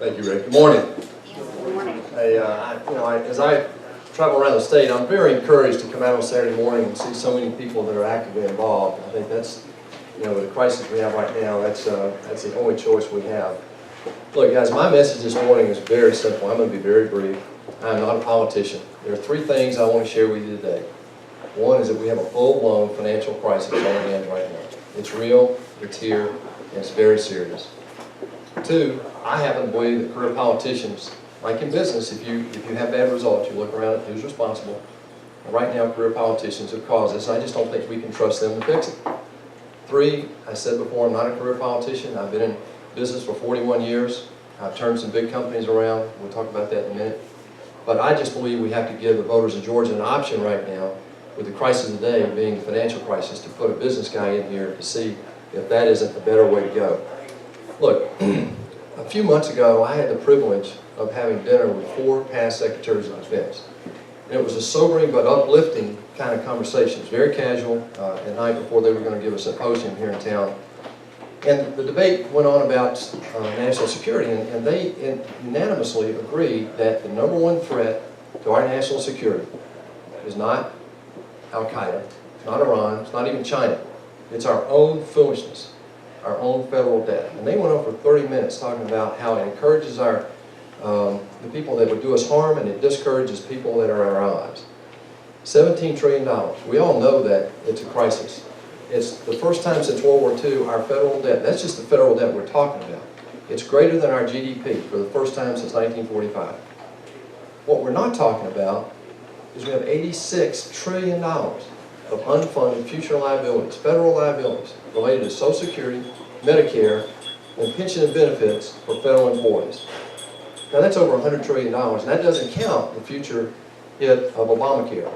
Thank you, Rick. Good morning. Good morning. Hey, as I travel around the state, I'm very encouraged to come out on Saturday morning and see so many people that are actively involved. I think that's, with the crisis we have right now, that's the only choice we have. Look, guys, my message this morning is very simple. I'm going to be very brief. I'm not a politician. There are three things I want to share with you today. One is that we have a full-blown financial crisis on our hands right now. It's real, it's here, and it's very serious. Two, I happen to believe that career politicians, like in business, if you have bad results, you look around at who's responsible. And right now, career politicians have caused this. I just don't think we can trust them to fix it. Three, I said before, I'm not a career politician. I've been in business for 41 years. I've turned some big companies around. We'll talk about that in a minute. But I just believe we have to give the voters of Georgia an option right now, with the crisis of the day being the financial crisis, to put a business guy in here to see if that isn't a better way to go. Look, a few months ago, I had the privilege of having dinner with 4 past secretaries of defense. And it was a sobering but uplifting kind of conversation. It was very casual at night before they were going to give a symposium here in town. And the debate went on about national security, and they unanimously agreed that the #1 threat to our national security is not Al-Qaeda, it's not Iran, it's not even China. It's our own foolishness, our own federal debt. And they went on for 30 minutes talking about how it encourages the people that would do us harm, and it discourages people that are our allies. $17 trillion. We all know that it's a crisis. It's the first time since World War II our federal debt, that's just the federal debt we're talking about, it's greater than our GDP for the first time since 1945. What we're not talking about is we have $86 trillion of unfunded future liabilities, federal liabilities, related to Social Security, Medicare, and pension and benefits for federal employees. Now that's over $100 trillion, and that doesn't count the future hit of Obamacare.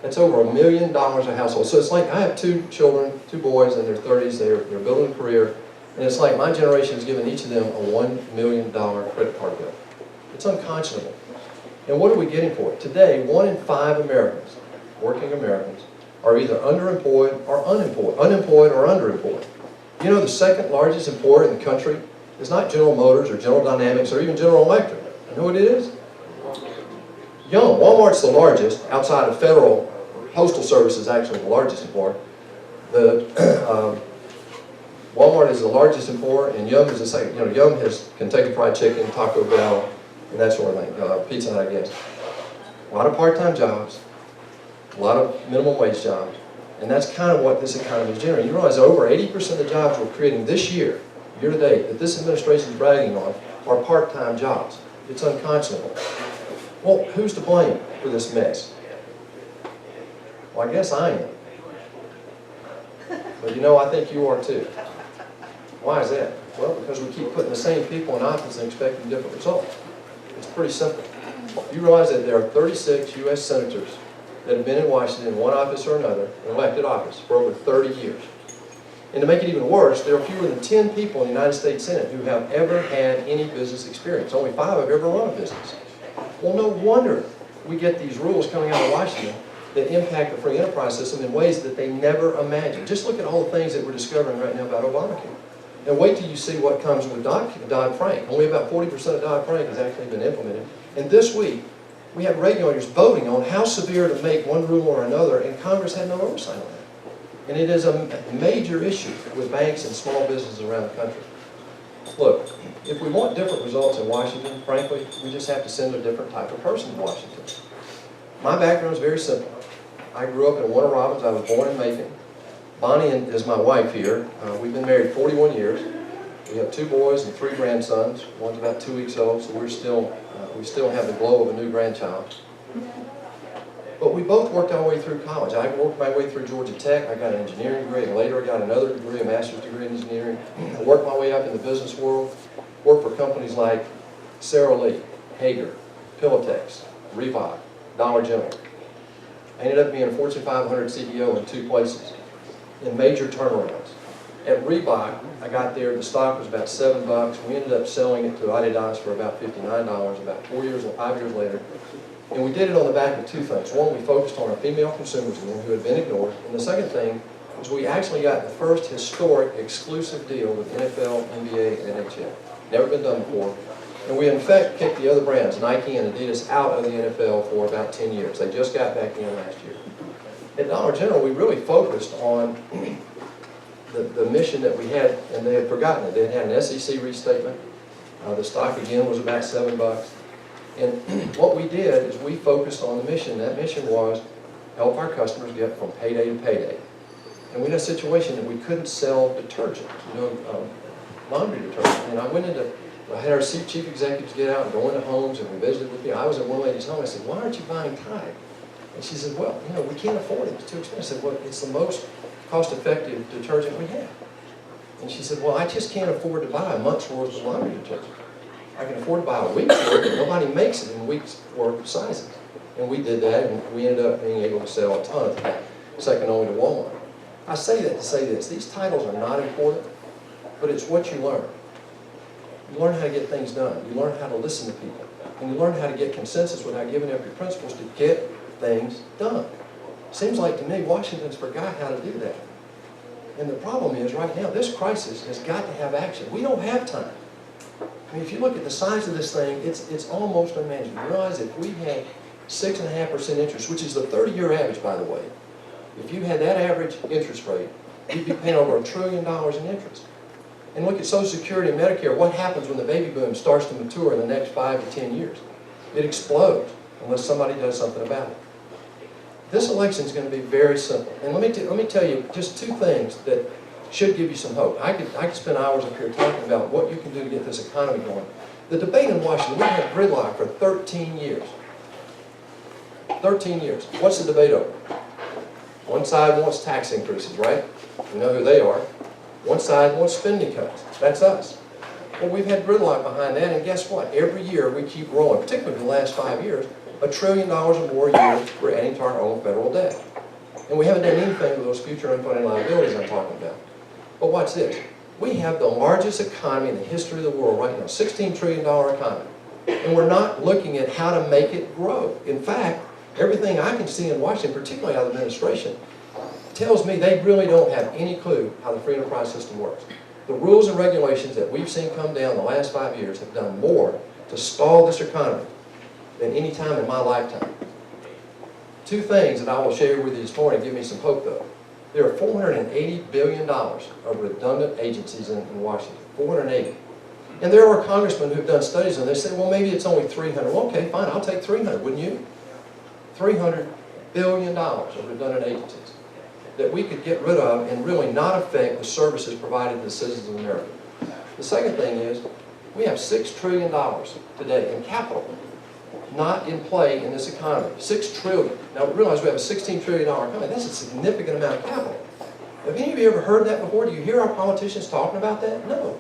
That's over $1 million a household. So it's like I have 2 children, 2 boys in their 30s, they're building a career, and it's like my generation has given each of them a $1 million credit card bill. It's unconscionable. And what are we getting for it? Today, 1 in 5 Americans, working Americans, are either underemployed or unemployed or underemployed. You know, the second largest employer in the country is not General Motors or General Dynamics or even General Electric. You know what it is? Young. Walmart's the largest, outside of Federal Postal Service is actually the largest employer. Walmart is the largest employer, and Young is the second. You know, Young has Kentucky Fried Chicken, Taco Bell, and that sort of thing. Pizza Hut, I guess. A lot of part-time jobs, a lot of minimum wage jobs, and that's kind of what this economy is generating. You realize that over 80% of the jobs we're creating this year to date, that this administration is bragging on, are part-time jobs. It's unconscionable. Well, who's to blame for this mess? Well, I guess I am. But I think you are too. Why is that? Well, because we keep putting the same people in office and expecting different results. It's pretty simple. You realize that there are 36 U.S. senators that have been in Washington in one office or another, in elected office, for over 30 years. And to make it even worse, there are fewer than 10 people in the United States Senate who have ever had any business experience. Only 5 have ever run a business. Well, no wonder we get these rules coming out of Washington that impact the free enterprise system in ways that they never imagined. Just look at all the things that we're discovering right now about Obamacare. And wait till you see what comes with Dodd-Frank. Only about 40% of Dodd-Frank has actually been implemented. And this week, we have regulators voting on how severe to make one rule or another, and Congress had no oversight on that. And it is a major issue with banks and small businesses around the country. Look, if we want different results in Washington, frankly, we just have to send a different type of person to Washington. My background is very simple. I grew up in Warner Robins. I was born in Macon. Bonnie is my wife here. We've been married 41 years. We have 2 boys and 3 grandsons. One's about 2 weeks old, so we still have the glow of a new grandchild. But we both worked our way through college. I worked my way through Georgia Tech. I got an engineering degree, and later I got another degree, a master's degree in engineering. I worked my way up in the business world. Worked for companies like Sara Lee, Hager, Pillowtex, Reebok, Dollar General. I ended up being a Fortune 500 CEO in 2 places, in major turnarounds. At Reebok, I got there, the stock was about $7. We ended up selling it to Adidas for about $59 about 4 years and 5 years later. And we did it on the back of 2 things. One, we focused on our female consumers who had been ignored. And the second thing was we actually got the first historic exclusive deal with NFL, NBA, and NHL. Never been done before. And we, in fact, kicked the other brands, Nike and Adidas, out of the NFL for about 10 years. They just got back in last year. At Dollar General, we really focused on the mission that we had, and they had forgotten it. They had an SEC restatement. The stock, again, was about $7. And what we did is we focused on the mission. That mission was help our customers get from payday to payday. And we had a situation that we couldn't sell detergent, laundry detergent. And I had our chief executives get out and go into homes, and we visited with me. I was at one lady's home. I said, "Why aren't you buying Tide?" And she said, "Well, we can't afford it. It's too expensive." I said, "Well, it's the most cost-effective detergent we have." And she said, "Well, I just can't afford to buy a month's worth of laundry detergent. I can afford to buy a week's worth, but nobody makes it in a week's worth of sizes." And we did that, and we ended up being able to sell a ton of that, second only to Walmart. I say that to say this. These titles are not important, but it's what you learn. You learn how to get things done. You learn how to listen to people. And you learn how to get consensus without giving up your principles to get things done. Seems like to me Washington's forgot how to do that. And the problem is right now, this crisis has got to have action. We don't have time. I mean, if you look at the size of this thing, it's almost unmanageable. You realize if we had 6.5% interest, which is the 30-year average, by the way, if you had that average interest rate, you'd be paying over $1 trillion in interest. And look at Social Security and Medicare. What happens when the baby boom starts to mature in the next 5 to 10 years? It explodes unless somebody does something about it. This election is going to be very simple. And let me tell you just two things that should give you some hope. I could spend hours up here talking about what you can do to get this economy going. The debate in Washington, we've had gridlock for 13 years. 13 years. What's the debate over? One side wants tax increases, right? You know who they are. One side wants spending cuts. That's us. Well, we've had gridlock behind that, and guess what? Every year we keep rolling, particularly in the last 5 years, $1 trillion or more a year we're adding to our own federal debt. And we haven't done anything with those future unfunded liabilities I'm talking about. But watch this. We have the largest economy in the history of the world right now, $16 trillion economy. And we're not looking at how to make it grow. In fact, everything I can see in Washington, particularly out of the administration, tells me they really don't have any clue how the free enterprise system works. The rules and regulations that we've seen come down the last 5 years have done more to stall this economy than any time in my lifetime. Two things that I will share with you this morning give me some hope, though. There are $480 billion of redundant agencies in Washington, 480. And there are congressmen who've done studies and they say, well, maybe it's only 300. Well, okay, fine, I'll take 300, wouldn't you? $300 billion of redundant agencies that we could get rid of and really not affect the services provided to the citizens of America. The second thing is, we have $6 trillion today in capital not in play in this economy. $6 trillion. Now realize we have a $16 trillion economy. That's a significant amount of capital. Have any of you ever heard that before? Do you hear our politicians talking about that? No.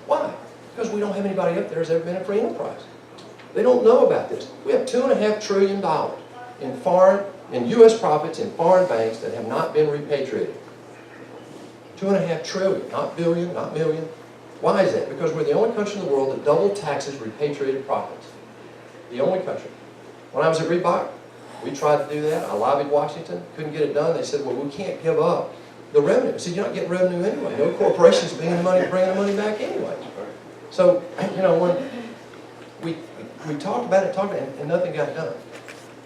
Why? Because we don't have anybody up there who's ever been in free enterprise. They don't know about this. We have $2.5 trillion in U.S. profits in foreign banks that have not been repatriated. $2.5 trillion, not billion, not million. Why is that? Because we're the only country in the world that double taxes repatriated profits. The only country. When I was at Reebok, we tried to do that. I lobbied Washington, couldn't get it done. They said, well, we can't give up the revenue. I said, you're not getting revenue anyway. No corporations bringing the money back anyway. So, when we talked about it, and nothing got done.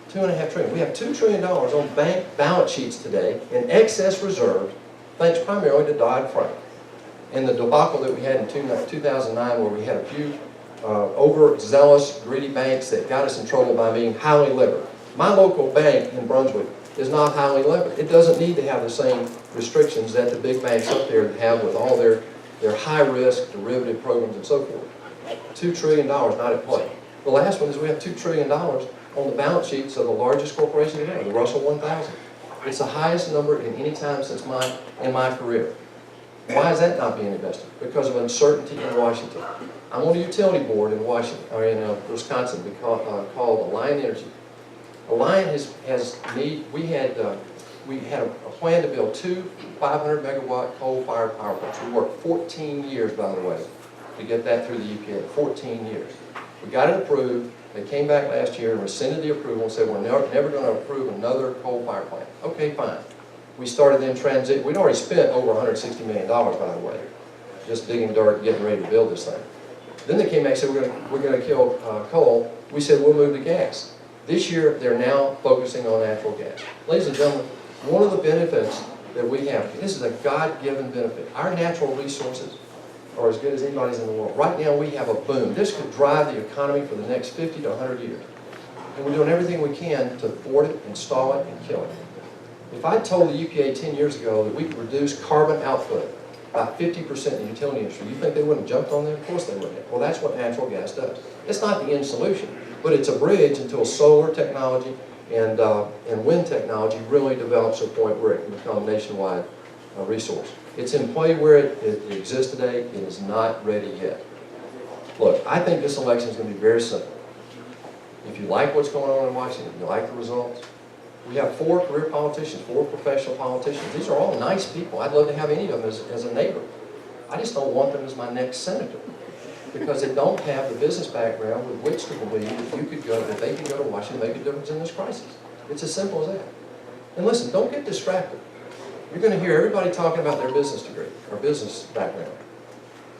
$2.5 trillion. We have $2 trillion on bank balance sheets today in excess reserves, thanks primarily to Dodd-Frank and the debacle that we had in 2009, where we had a few overzealous, greedy banks that got us in trouble by being highly levered. My local bank in Brunswick is not highly levered. It doesn't need to have the same restrictions that the big banks up there have with all their high-risk derivative programs and so forth. $2 trillion not at play. The last one is we have $2 trillion on the balance sheets of the largest corporation in the Russell 1000. It's the highest number in any time since in my career. Why is that not being invested? Because of uncertainty in Washington. I'm on a utility board in Wisconsin called Alliant Energy. Alliant we had a plan to build two 500 megawatt coal-fired power plants. We worked 14 years, by the way, to get that through the EPA. 14 years. We got it approved. They came back last year and rescinded the approval and said we're never going to approve another coal-fired plant. Okay, fine. We started then transit. We'd already spent over $160 million, by the way, just digging dirt, getting ready to build this thing. Then they came back and said, we're gonna kill coal. We said, we'll move to gas. This year, they're now focusing on natural gas. Ladies and gentlemen, one of the benefits that we have, this is a God-given benefit. Our natural resources are as good as anybody's in the world. Right now, we have a boom. This could drive the economy for the next 50 to 100 years. And we're doing everything we can to thwart it, install it, and kill it. If I told the EPA 10 years ago that we could reduce carbon output by 50% in the utility industry, you think they wouldn't have jumped on that? Of course they wouldn't have. Well, that's what natural gas does. It's not the end solution, but it's a bridge until solar technology and wind technology really develops to a point where it can become a nationwide resource. It's in play where it exists today. It is not ready yet. Look, I think this election is going to be very simple. If you like what's going on in Washington, if you like the results, we have 4 career politicians, 4 professional politicians. These are all nice people. I'd love to have any of them as a neighbor. I just don't want them as my next senator because they don't have the business background with which to believe that they could go to Washington and make a difference in this crisis. It's as simple as that. And listen, don't get distracted. You're going to hear everybody talking about their business degree or business background.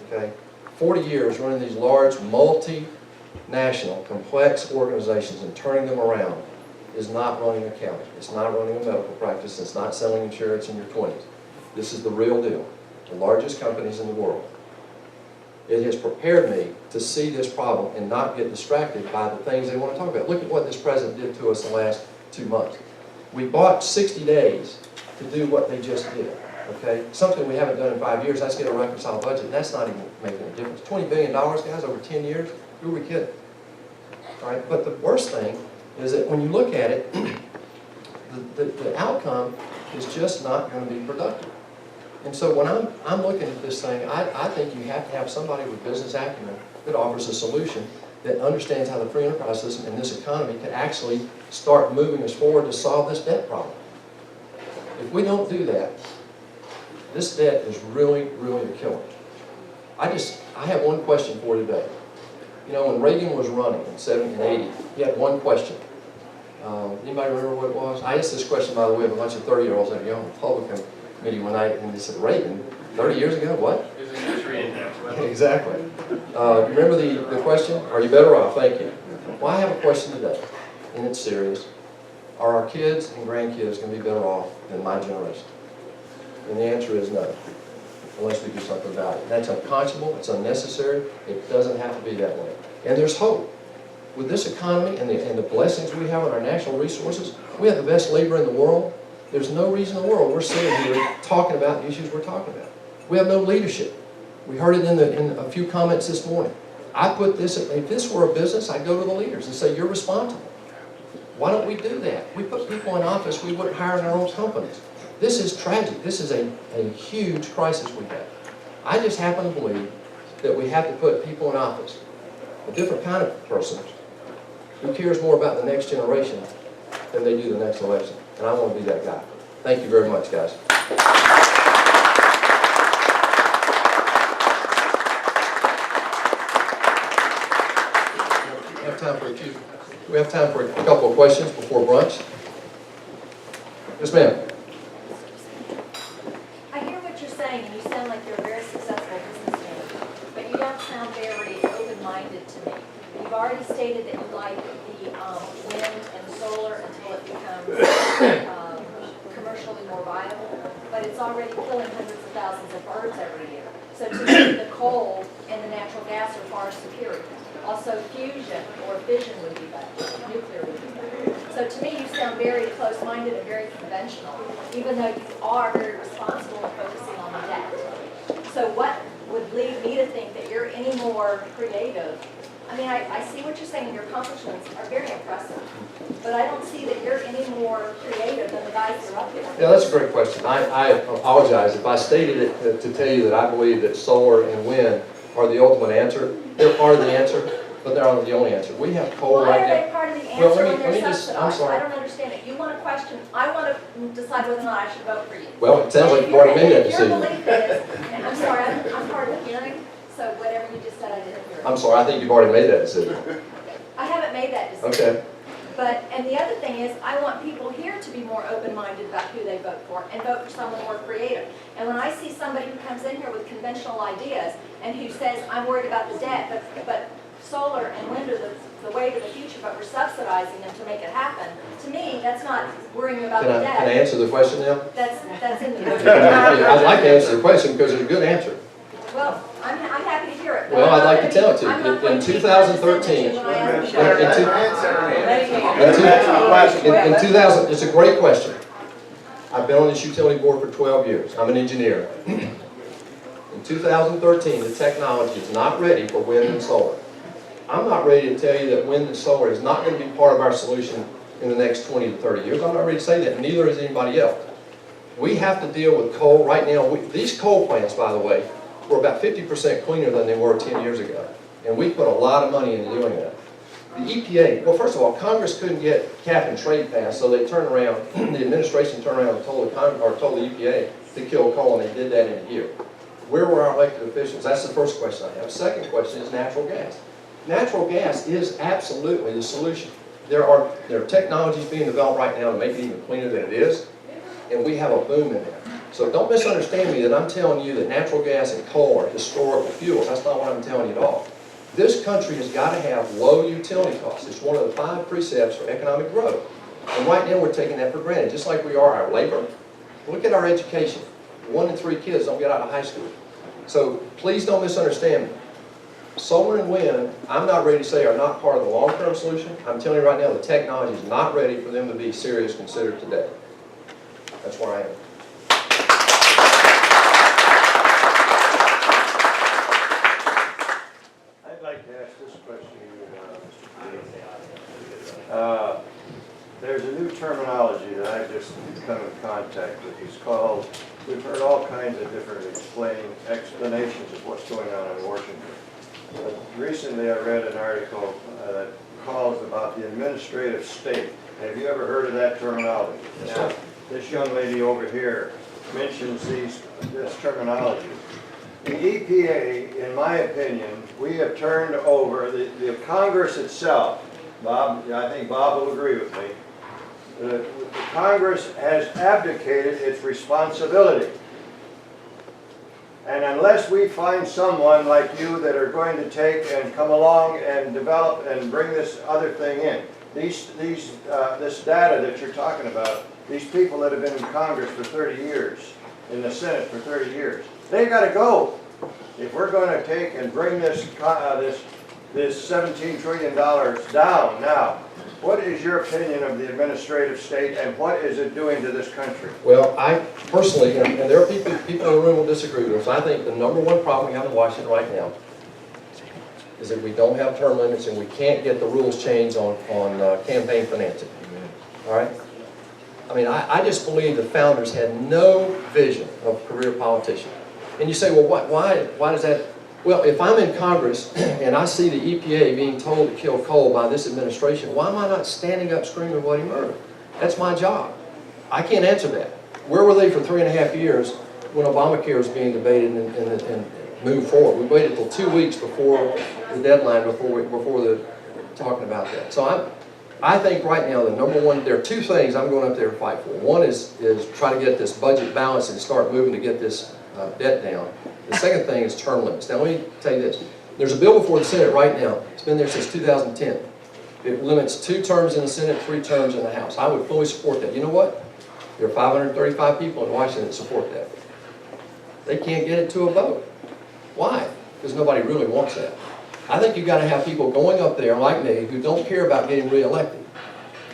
Okay? 40 years running these large, multinational, complex organizations and turning them around is not running accounting. It's not running a medical practice. It's not selling insurance in your 20s. This is the real deal. The largest companies in the world. It has prepared me to see this problem and not get distracted by the things they want to talk about. Look at what this president did to us the last 2 months. We bought 60 days to do what they just did. Okay? Something we haven't done in 5 years. Let's get a reconciled budget. That's not even making a difference. $20 billion, guys, over 10 years? Who are we kidding? All right? But the worst thing is that when you look at it, the outcome is just not going to be productive. And so when I'm looking at this thing, I think you have to have somebody with business acumen that offers a solution that understands how the free enterprise system and this economy can actually start moving us forward to solve this debt problem. If we don't do that, this debt is really, really a killer. I have one question for you today. You know, when Reagan was running in 70 and 80, he had one question. Anybody remember what it was? I asked this question, by the way, of a bunch of 30-year-olds at a young Republican committee one night, and they said, Reagan, 30 years ago, what? Exactly. You remember the question? Are you better off? Thank you. Well, I have a question today, and it's serious. Are our kids and grandkids going to be better off than my generation? And the answer is no, unless we do something about it. That's unconscionable, it's unnecessary, it doesn't have to be that way. And there's hope. With this economy and the blessings we have on our national resources, we have the best labor in the world. There's no reason in the world we're sitting here talking about the issues we're talking about. We have no leadership. We heard it in a few comments this morning. I put this, if this were a business, I'd go to the leaders and say, you're responsible. Why don't we do that? We put people in office we wouldn't hire in our own companies. This is tragic. This is a huge crisis we have. I just happen to believe that we have to put people in office, a different kind of person, who cares more about the next generation than they do the next election. And I want to be that guy. Thank you very much, guys. We have time for a couple of questions before brunch. Yes, ma'am. I hear what you're saying, and you sound like you're a very successful businessman, but you don't sound very open-minded to me. You've already stated that you like the wind and solar until it becomes commercially more viable, but it's already killing hundreds of thousands of birds every year. So to me, the coal and the natural gas are far superior. Also, fusion or fission would be better. Nuclear would be better. So to me, you sound very close-minded and very conventional, even though you are very responsible in focusing on the debt. So what would lead me to think that you're any more creative? I mean, I see what you're saying. Your accomplishments are very impressive, but I don't see that you're any more creative than the guys who are up there. Yeah, that's a great question. I apologize if I stated it to tell you that I believe that solar and wind are the ultimate answer. They're part of the answer, but they're not the only answer. We have coal right now. Why are they part of the answer when they're subsidized? I'm sorry. I don't understand it. You want a question. I want to decide whether or not I should vote for you. Well, it sounds like you've already made that decision. Your belief is, I'm sorry, I'm part of the hearing, so whatever you just said, I didn't hear. I'm sorry, I think you've already made that decision. I haven't made that decision. Okay. But, and the other thing is, I want people here to be more open-minded about who they vote for, and vote for someone more creative. And when I see somebody who comes in here with conventional ideas, and who says, I'm worried about the debt, but solar and wind are the way to the future, but we're subsidizing them to make it happen, to me, that's not worrying about the debt. Can I answer the question now? That's in the. I'd like to answer the question because it's a good answer. Well, I'm happy to hear it. Well, I'd like to tell it to you. In 2013, in 2000, it's a great question. I've been on this utility board for 12 years. I'm an engineer. In 2013, the technology is not ready for wind and solar. I'm not ready to tell you that wind and solar is not going to be part of our solution in the next 20 to 30 years. I'm not ready to say that, and neither is anybody else. We have to deal with coal right now. These coal plants, by the way, were about 50% cleaner than they were 10 years ago. And we put a lot of money into doing that. The EPA, well, first of all, Congress couldn't get cap and trade passed, so they turned around, the administration turned around and told the EPA to kill coal, and they did that in a year. Where were our elected officials? That's the first question I have. Second question is natural gas. Natural gas is absolutely the solution. There are technologies being developed right now to make it even cleaner than it is, and we have a boom in there. So don't misunderstand me that I'm telling you that natural gas and coal are historical fuels. That's not what I'm telling you at all. This country has got to have low utility costs. It's one of the 5 precepts for economic growth. And right now we're taking that for granted, just like we are our labor. Look at our education. 1 in 3 kids don't get out of high school. So please don't misunderstand me. Solar and wind, I'm not ready to say are not part of the long-term solution. I'm telling you right now the technology is not ready for them to be seriously considered today. That's where I am. I'd like to ask this question to you. There's a new terminology that I've just come in contact with. It's called, we've heard all kinds of different explanations of what's going on in Washington. But recently I read an article that calls about the administrative state. Have you ever heard of that terminology? Now, this young lady over here mentions this terminology. The EPA, in my opinion, we have turned over, the Congress itself, Bob, I think Bob will agree with me, the Congress has abdicated its responsibility. And unless we find someone like you that are going to take and come along and develop and bring this other thing in, this data that you're talking about, these people that have been in Congress for 30 years, in the Senate for 30 years, they got to go. If we're going to take and bring this $17 trillion down now, what is your opinion of the administrative state, and what is it doing to this country? Well, I personally, and there are people in the room will disagree with us, I think the #1 problem we have in Washington right now is that we don't have term limits and we can't get the rules changed on campaign financing. All right? I mean, I just believe the founders had no vision of career politicians. And you say, well, why does that? Well, if I'm in Congress and I see the EPA being told to kill coal by this administration, why am I not standing up screaming bloody murder? That's my job. I can't answer that. Where were they for 3.5 years when Obamacare was being debated and moved forward? We waited till 2 weeks before the deadline before the talking about that. So I think right now the #1, there are 2 things I'm going up there to fight for. One is try to get this budget balanced and start moving to get this debt down. The second thing is term limits. Now let me tell you this. There's a bill before the Senate right now. It's been there since 2010. It limits 2 terms in the Senate, 3 terms in the House. I would fully support that. You know what? There are 535 people in Washington that support that. They can't get it to a vote. Why? Because nobody really wants that. I think you've got to have people going up there like me who don't care about getting reelected.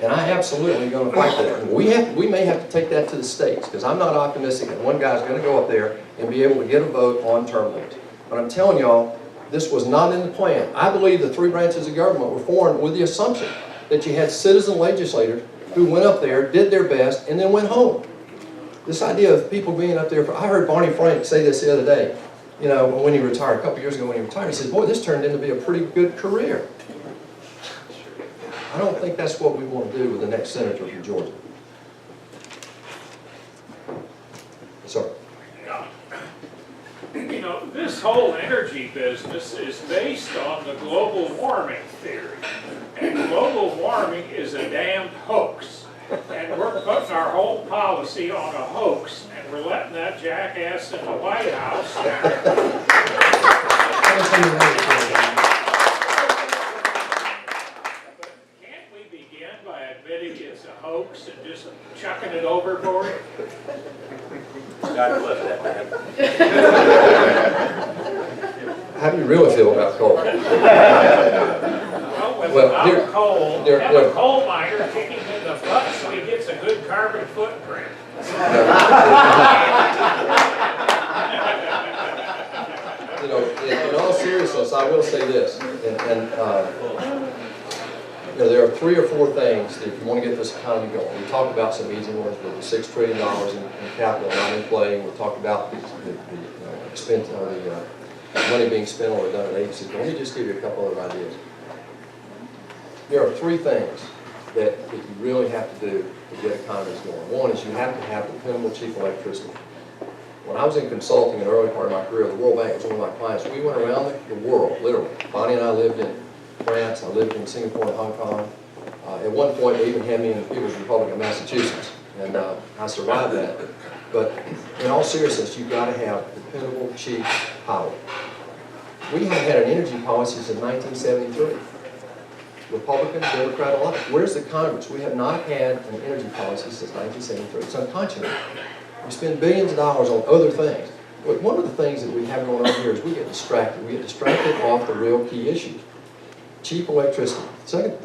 And I absolutely going to fight for that. We may have to take that to the states, because I'm not optimistic that one guy's going to go up there and be able to get a vote on term limits. But I'm telling y'all, this was not in the plan. I believe the 3 branches of government were formed with the assumption that you had citizen legislators who went up there, did their best, and then went home. This idea of people being up there, I heard Barney Frank say this the other day, you know, when he retired, a couple years ago when he retired, he said, boy, this turned into be a pretty good career. I don't think that's what we want to do with the next senator from Georgia. Sorry. You know, this whole energy business is based on the global warming theory. And global warming is a damned hoax. And we're putting our whole policy on a hoax, and we're letting that jackass in the White House. Can't we begin by admitting it's a hoax and just chucking it overboard? God bless that man. How do you really feel about coal? Without coal, have a coal miner kick him in the butt so he gets a good carbon footprint. You know, in all seriousness, I will say this, you know, there are 3 or 4 things that if you want to get this economy going. We talk about some easy ones, with the $6 trillion in capital not in play. We talk about the money being spent on redundant agencies. Let me just give you a couple other ideas. There are 3 things that you really have to do to get economies going. One is you have to have dependable, cheap electricity. When I was in consulting in the early part of my career, the World Bank was one of my clients. We went around the world, literally. Bonnie and I lived in France, I lived in Singapore and Hong Kong. At one point, they even had me in the People's Republic of Massachusetts, and I survived that. But in all seriousness, you've got to have dependable, cheap power. We haven't had an energy policy since 1973. Republican, Democrat alike. Where's the Congress? We have not had an energy policy since 1973. It's unconscionable. We spend billions of dollars on other things. But one of the things that we have going on here is we get distracted. We get distracted off the real key issues. Cheap electricity. Second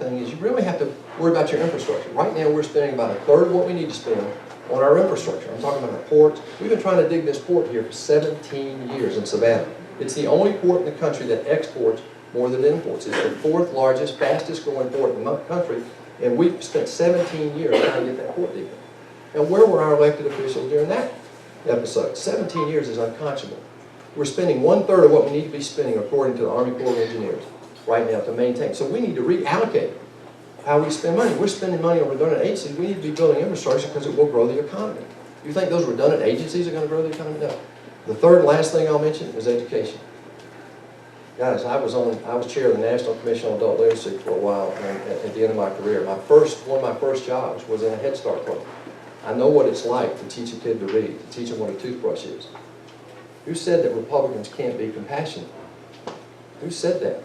thing is you really have to worry about your infrastructure. Right now we're spending about 1/3 of what we need to spend on our infrastructure. I'm talking about our ports. We've been trying to dig this port here for 17 years in Savannah. It's the only port in the country that exports more than imports. It's the 4th largest, fastest growing port in the country, and we've spent 17 years trying to get that port deeper. And where were our elected officials during that episode? 17 years is unconscionable. We're spending 1/3 of what we need to be spending according to the Army Corps of Engineers right now to maintain. So we need to reallocate how we spend money. We're spending money on redundant agencies. We need to be building infrastructure because it will grow the economy. You think those redundant agencies are going to grow the economy? No. The third and last thing I'll mention is education. Guys, I was chair of the National Commission on Adult Literacy for a while, and at the end of my career, one of my first jobs was in a Head Start program. I know what it's like to teach a kid to read, to teach them what a toothbrush is. Who said that Republicans can't be compassionate? Who said that?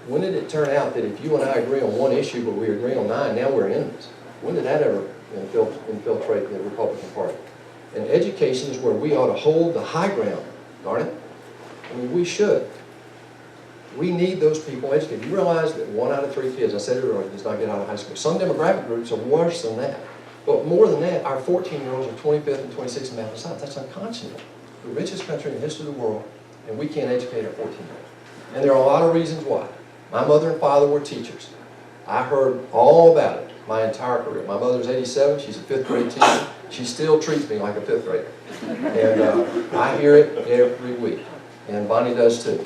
When did it turn out that if you and I agree on one issue, but we agree on 9, now we're enemies? When did that ever infiltrate the Republican Party? And education is where we ought to hold the high ground, darn it. I mean, we should. We need those people educated. You realize that 1 out of 3 kids, I said it earlier, does not get out of high school. Some demographic groups are worse than that. But more than that, our 14-year-olds are 25th and 26th in math and science. That's unconscionable. The richest country in the history of the world, and we can't educate our 14-year-olds. And there are a lot of reasons why. My mother and father were teachers. I heard all about it my entire career. My mother's 87. She's a 5th grade teacher. She still treats me like a 5th grader. And I hear it every week. And Bonnie does too.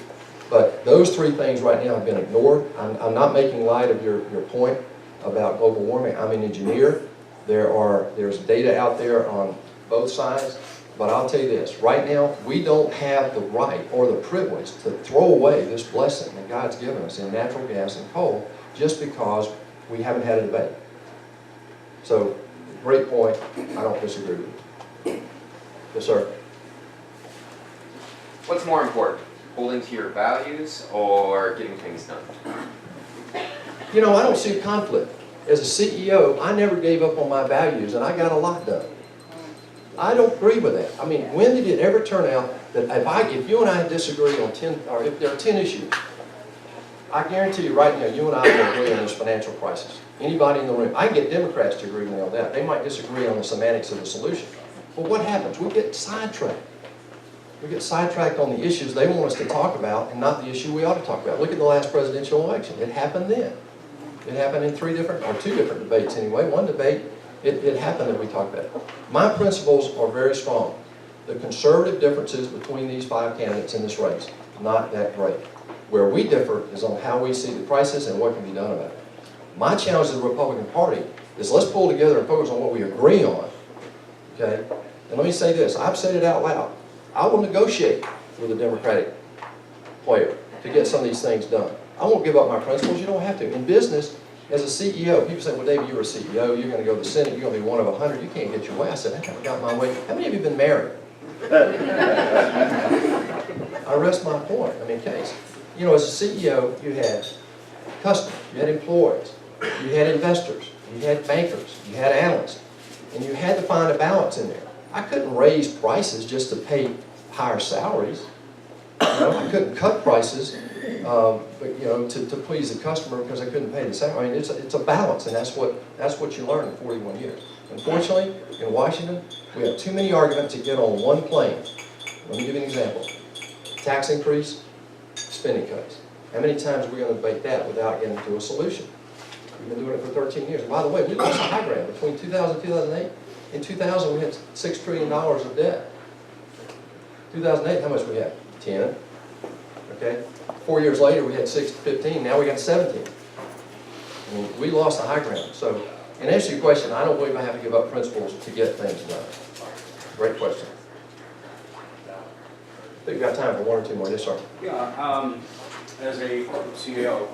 But those 3 things right now have been ignored. I'm not making light of your point about global warming. I'm an engineer. There's data out there on both sides. But I'll tell you this, right now, we don't have the right or the privilege to throw away this blessing that God's given us in natural gas and coal just because we haven't had a debate. So, great point. I don't disagree with you. Yes, sir. What's more important, holding to your values or getting things done? You know, I don't see conflict. As a CEO, I never gave up on my values, and I got a lot done. I don't agree with that. I mean, when did it ever turn out that if you and I disagree on 10, or if there are 10 issues, I guarantee you right now, you and I will agree on this financial crisis. Anybody in the room, I can get Democrats to agree with me on that. They might disagree on the semantics of the solution. But what happens? We get sidetracked. We get sidetracked on the issues they want us to talk about and not the issue we ought to talk about. Look at the last presidential election. It happened then. It happened in 2 different debates anyway. One debate, it happened that we talked about it. My principles are very strong. The conservative differences between these 5 candidates in this race, not that great. Where we differ is on how we see the crisis and what can be done about it. My challenge to the Republican Party is let's pull together and focus on what we agree on. Okay? And let me say this, I've said it out loud. I will negotiate with a Democratic player to get some of these things done. I won't give up my principles. You don't have to. In business, as a CEO, people say, well, David, you're a CEO. You're going to go to the Senate. You're going to be one of 100. You can't get your way. I said, I haven't got my way. How many of you have been married? I rest my point. I mean, case. You know, as a CEO, you had customers, you had employees, you had investors, you had bankers, you had analysts, and you had to find a balance in there. I couldn't raise prices just to pay higher salaries. You know, I couldn't cut prices, but you know, to please the customer because I couldn't pay the salary. I mean, it's a balance, and that's what you learn in 41 years. Unfortunately, in Washington, we have too many arguments to get on one plane. Let me give you an example: tax increase, spending cuts. How many times are we going to debate that without getting to a solution? We've been doing it for 13 years. And by the way, we lost the high ground between 2000 and 2008. In 2000, we had $6 trillion of debt. 2008, how much we had? 10. Okay. 4 years later, we had 15. Now we got 17. I mean, we lost the high ground. So, in answer to your question, I don't believe I have to give up principles to get things done. Great question. I think we've got time for one or two more. Yes, sir. Yeah, as a corporate CEO,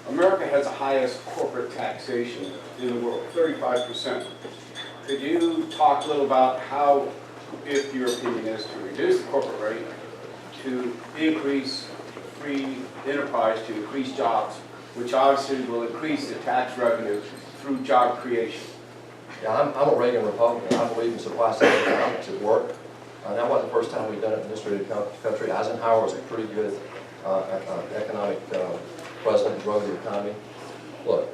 America has the highest corporate taxation in the world, 35%. Could you talk a little about how, if your opinion is to reduce the corporate rate, to increase free enterprise, to increase jobs, which obviously will increase the tax revenue through job creation? Yeah, I'm a Reagan Republican. I believe in supply-side economics at work. That wasn't the first time we've done it in the history of the country. Eisenhower was a pretty good economic president and drove the economy. Look,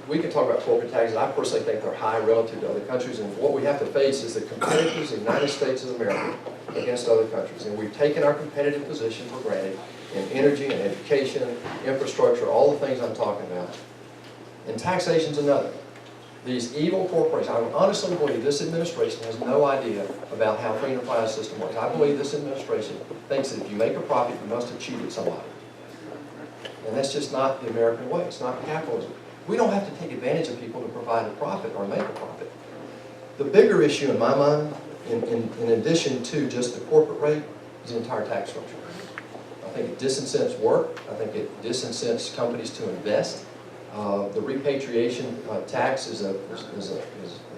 we can talk about corporate taxes. I personally think they're high relative to other countries, and what we have to face is the competitiveness of the United States of America against other countries. And we've taken our competitive position for granted in energy and education, infrastructure, all the things I'm talking about. And taxation's another. These evil corporations, I honestly believe this administration has no idea about how free enterprise system works. I believe this administration thinks that if you make a profit, you must have cheated somebody. And that's just not the American way. It's not capitalism. We don't have to take advantage of people to provide a profit or make a profit. The bigger issue in my mind, in addition to just the corporate rate, is the entire tax structure. I think it disincents work. I think it disincents companies to invest. The repatriation tax is a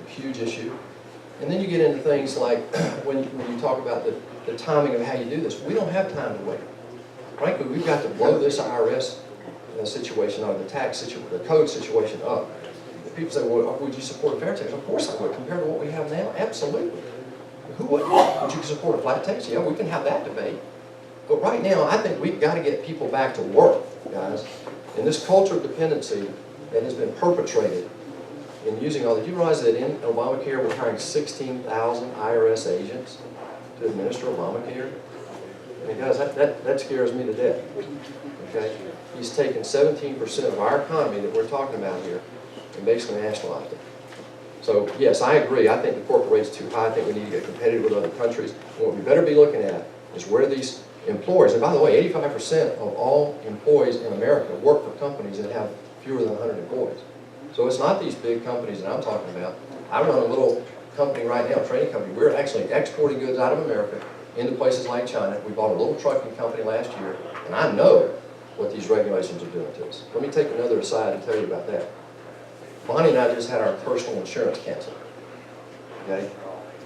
huge issue. And then you get into things like when you talk about the timing of how you do this. We don't have time to wait. Frankly, we've got to blow this IRS situation or the tax situation, the code situation up. People say, well, would you support a fair tax? Of course I would. Compared to what we have now, absolutely. Who wouldn't? Would you support a flat tax? Yeah, we can have that debate. But right now, I think we've got to get people back to work, guys. And this culture of dependency that has been perpetrated in using all that. Do you realize that in Obamacare we're hiring 16,000 IRS agents to administer Obamacare? I mean, guys, that scares me to death. Okay? He's taken 17% of our economy that we're talking about here and basically nationalized it. So, yes, I agree. I think the corporate rate's too high. I think we need to get competitive with other countries. And what we better be looking at is where these employers, and by the way, 85% of all employees in America work for companies that have fewer than 100 employees. So it's not these big companies that I'm talking about. I run a little company right now, a trading company. We're actually exporting goods out of America into places like China. We bought a little trucking company last year, and I know what these regulations are doing to us. Let me take another aside and tell you about that. Bonnie and I just had our personal insurance canceled. Okay?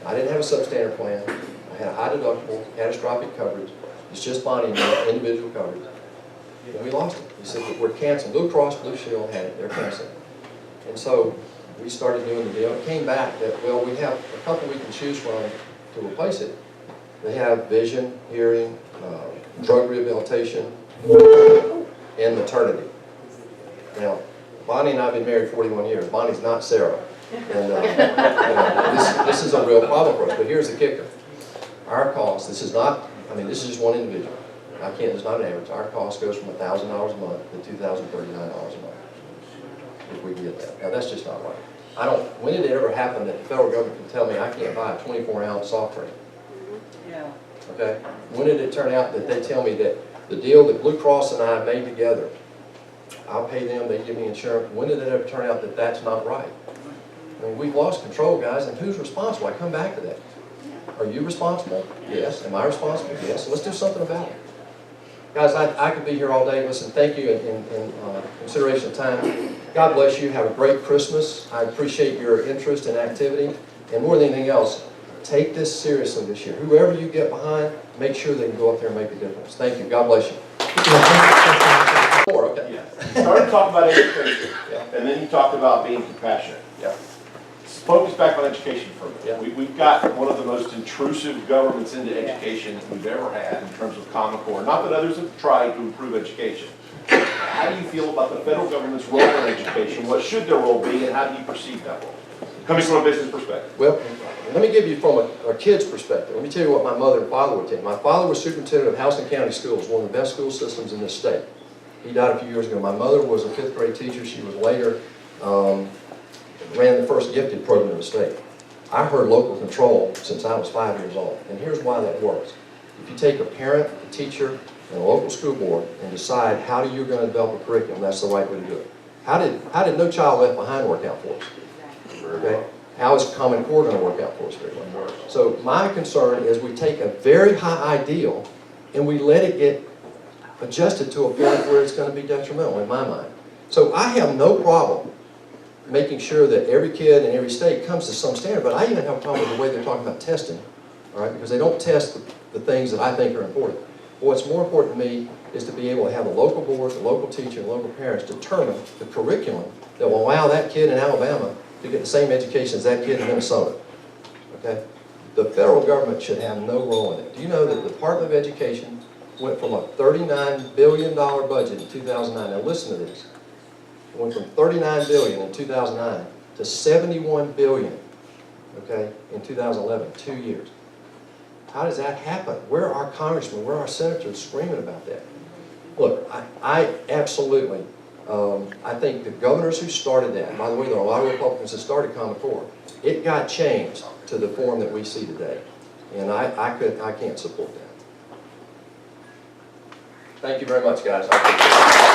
I didn't have a substandard plan. I had a high deductible, catastrophic coverage. It's just Bonnie and me, individual coverage. And we lost it. He said, we're canceled. Blue Cross Blue Shield had it. They're canceled. And so we started doing the deal. It came back that, well, we have a couple we can choose from to replace it. They have vision, hearing, drug rehabilitation, and maternity. Now, Bonnie and I have been married 41 years. Bonnie's not Sarah. And this is a real problem for us. But here's the kicker. Our cost, this is not, I mean, this is just one individual. It's not an average. Our cost goes from $1,000 a month to $2,039 a month, if we can get that. Now, that's just not right. When did it ever happen that the federal government can tell me I can't buy a 24-ounce soft drink? Yeah. Okay? When did it turn out that they tell me that the deal that Blue Cross and I made together, I'll pay them, they give me insurance. When did it ever turn out that that's not right? I mean, we've lost control, guys, and who's responsible? I come back to that. Are you responsible? Yes. Am I responsible? Yes. So let's do something about it. Guys, I could be here all day. Listen, thank you in consideration of time. God bless you. Have a great Christmas. I appreciate your interest and activity. And more than anything else, take this seriously this year. Whoever you get behind, make sure they can go up there and make a difference. Thank you. God bless you. Okay. Yeah. You started talking about education, Yeah. and then you talked about being compassionate. Yeah. Focus back on education for a minute. Yeah. We've got one of the most intrusive governments into education that we've ever had in terms of Common Core. Not that others have tried to improve education. How do you feel about the federal government's role in education? What should their role be, and how do you perceive that role? Coming from a business perspective. Well, let me give you from a kid's perspective. Let me tell you what my mother and father would tell you. My father was superintendent of Houston County Schools, one of the best school systems in this state. He died a few years ago. My mother was a 5th grade teacher. She was later ran the first gifted program in the state. I heard local control since I was 5 years old. And here's why that works. If you take a parent, a teacher, and a local school board and decide how you're going to develop a curriculum, that's the right way to do it. How did No Child Left Behind work out for us? Okay? How is Common Core going to work out for us very well? So my concern is we take a very high ideal and we let it get adjusted to a point where it's going to be detrimental in my mind. So I have no problem making sure that every kid in every state comes to some standard, but I even have a problem with the way they're talking about testing, all right, because they don't test the things that I think are important. But what's more important to me is to be able to have a local board, the local teacher, and local parents determine the curriculum that will allow that kid in Alabama to get the same education as that kid in Minnesota, okay? The federal government should have no role in it. Do you know that the Department of Education went from a $39 billion budget in 2009, now listen to this, it went from $39 billion in 2009 to $71 billion, okay, in 2011, 2 years. How does that happen? Where are our congressmen, where are our senators screaming about that? Look, I absolutely, I think the governors who started that, and by the way, there are a lot of Republicans that started Common Core, it got changed to the form that we see today. And I can't support that. Thank you very much, guys. I appreciate it.